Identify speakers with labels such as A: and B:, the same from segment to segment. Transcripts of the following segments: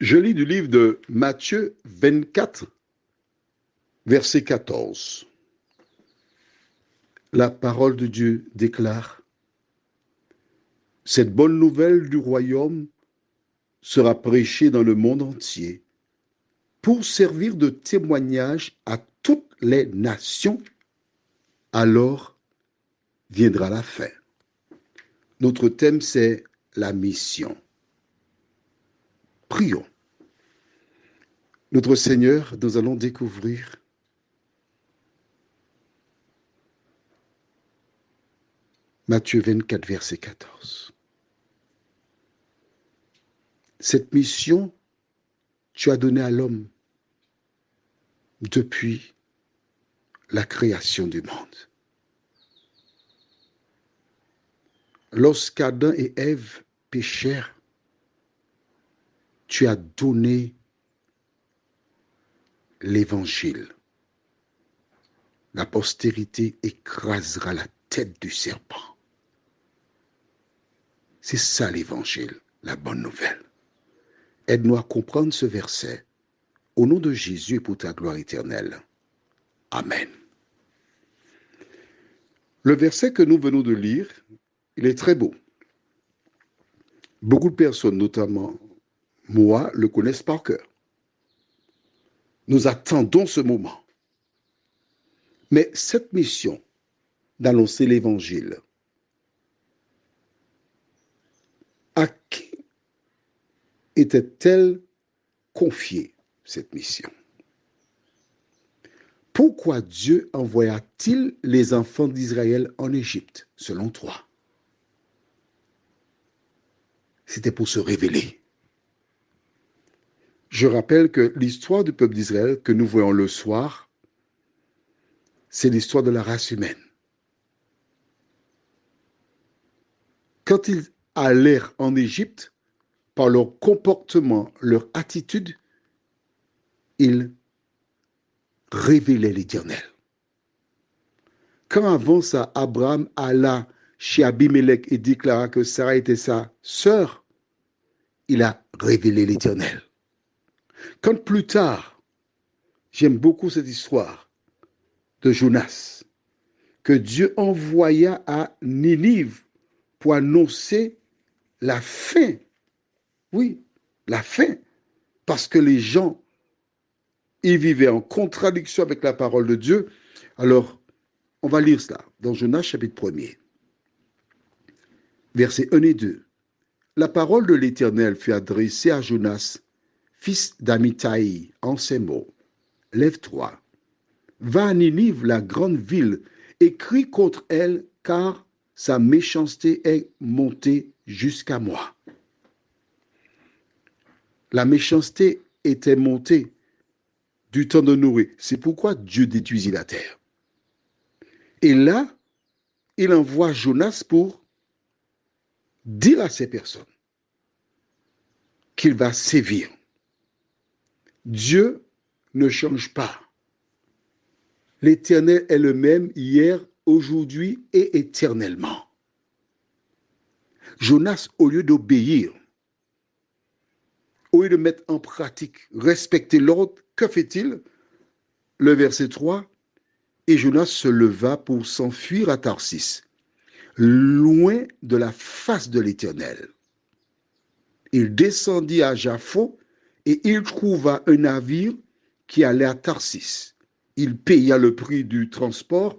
A: Je lis du livre de Matthieu 24, verset 14. La parole de Dieu déclare: cette bonne nouvelle du royaume sera prêchée dans le monde entier pour servir de témoignage à toutes les nations. Alors viendra la fin. Notre thème, c'est la mission. Prions. Notre Seigneur, nous allons découvrir Matthieu 24, verset 14. Cette mission, tu as donné à l'homme depuis la création du monde. Lorsqu'Adam et Ève péchèrent, tu as donné l'évangile. La postérité écrasera la tête du serpent. C'est ça l'évangile, la bonne nouvelle. Aide-nous à comprendre ce verset. Au nom de Jésus et pour ta gloire éternelle. Amen. Le verset que nous venons de lire, il est très beau. Beaucoup de personnes, notamment moi, le connaissent par cœur. Nous attendons ce moment. Mais cette mission d'annoncer l'évangile, à qui était-elle confiée, cette mission? Pourquoi Dieu envoya-t-il les enfants d'Israël en Égypte, selon toi? C'était pour se révéler. Je rappelle que l'histoire du peuple d'Israël que nous voyons le soir, c'est l'histoire de la race humaine. Quand ils allèrent en Égypte, par leur comportement, leur attitude, ils révélaient l'Éternel. Quand avant ça, Abraham alla chez Abimelech et déclara que Sarah était sa sœur, il a révélé l'Éternel. Quand plus tard, j'aime beaucoup cette histoire de Jonas, que Dieu envoya à Ninive pour annoncer la fin. Oui, la fin. Parce que les gens y vivaient en contradiction avec la parole de Dieu. Alors, on va lire cela dans Jonas chapitre 1er, versets 1 et 2. La parole de l'Éternel fut adressée à Jonas, fils d'Amittai, en ces mots. Lève-toi, va à Ninive, la grande ville, et crie contre elle, car sa méchanceté est montée jusqu'à moi. La méchanceté était montée du temps de Noé. C'est pourquoi Dieu détruisit la terre. Et là, il envoie Jonas pour dire à ces personnes qu'il va sévir. Dieu ne change pas. L'Éternel est le même hier, aujourd'hui et éternellement. Jonas, au lieu d'obéir, au lieu de mettre en pratique, respecter l'ordre, que fait-il? Le verset 3, et Jonas se leva pour s'enfuir à Tarsis, loin de la face de l'Éternel. Il descendit à Japhon et il trouva un navire qui allait à Tarsis. Il paya le prix du transport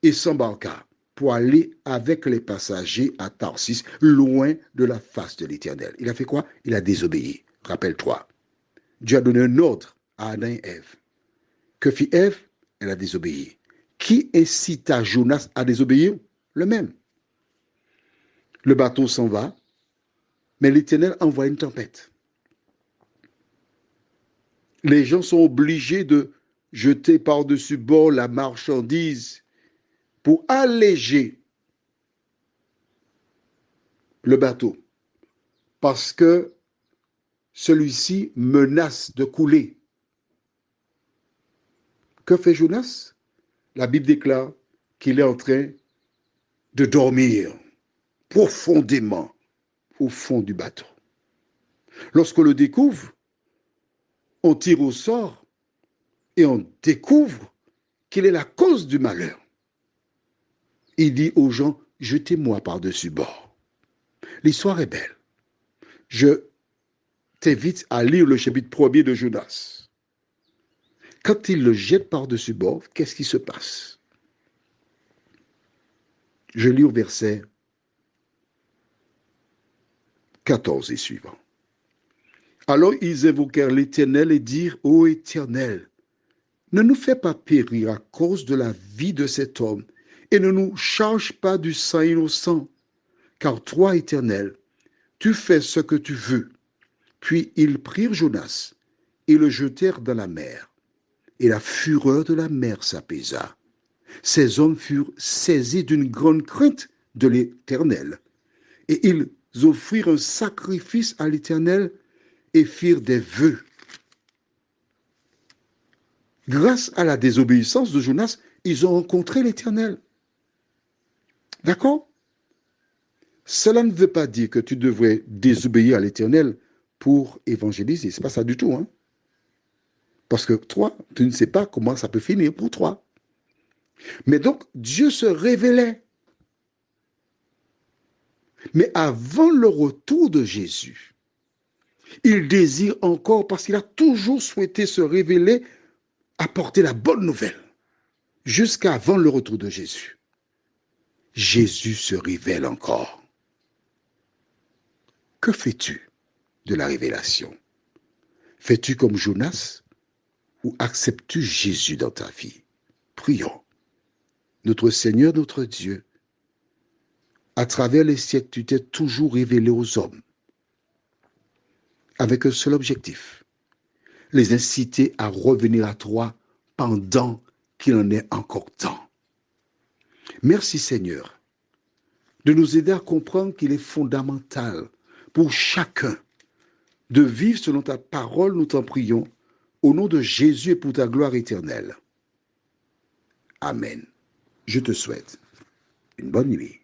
A: et s'embarqua pour aller avec les passagers à Tarsis, loin de la face de l'Éternel. Il a fait quoi? Il a désobéi. Rappelle-toi, Dieu a donné un ordre à Adam et Ève. Que fit Ève? Elle a désobéi. Qui incita Jonas à désobéir? Le même. Le bateau s'en va, mais l'Éternel envoie une tempête. Les gens sont obligés de jeter par-dessus bord la marchandise pour alléger le bateau, parce que celui-ci menace de couler. Que fait Jonas? La Bible déclare qu'il est en train de dormir profondément au fond du bateau. Lorsqu'on le découvre, on tire au sort et on découvre quelle est la cause du malheur. Il dit aux gens, jetez-moi par-dessus bord. L'histoire est belle. Je t'invite à lire le chapitre 1er de Jonas. Quand il le jette par-dessus bord, qu'est-ce qui se passe? Je lis au verset 14 et suivant. Alors ils invoquèrent l'Éternel et dirent, ô Éternel, ne nous fais pas périr à cause de la vie de cet homme, et ne nous charge pas du sang innocent, car toi, Éternel, tu fais ce que tu veux. Puis ils prirent Jonas et le jetèrent dans la mer, et la fureur de la mer s'apaisa. Ces hommes furent saisis d'une grande crainte de l'Éternel, et ils offrirent un sacrifice à l'Éternel et firent des vœux. Grâce à la désobéissance de Jonas, ils ont rencontré l'Éternel. D'accord? Cela ne veut pas dire que tu devrais désobéir à l'Éternel pour évangéliser. Ce n'est pas ça du tout. Hein? Parce que toi, tu ne sais pas comment ça peut finir pour toi. Mais donc, Dieu se révélait. Mais avant le retour de Jésus, il désire encore, parce qu'il a toujours souhaité se révéler, apporter la bonne nouvelle. Jusqu'avant le retour de Jésus. Jésus se révèle encore. Que fais-tu de la révélation? Fais-tu comme Jonas ou acceptes-tu Jésus dans ta vie? Prions. Notre Seigneur, notre Dieu, à travers les siècles, tu t'es toujours révélé aux hommes avec un seul objectif, les inciter à revenir à toi pendant qu'il en est encore temps. Merci Seigneur de nous aider à comprendre qu'il est fondamental pour chacun de vivre selon ta parole, nous t'en prions, au nom de Jésus et pour ta gloire éternelle. Amen. Je te souhaite une bonne nuit.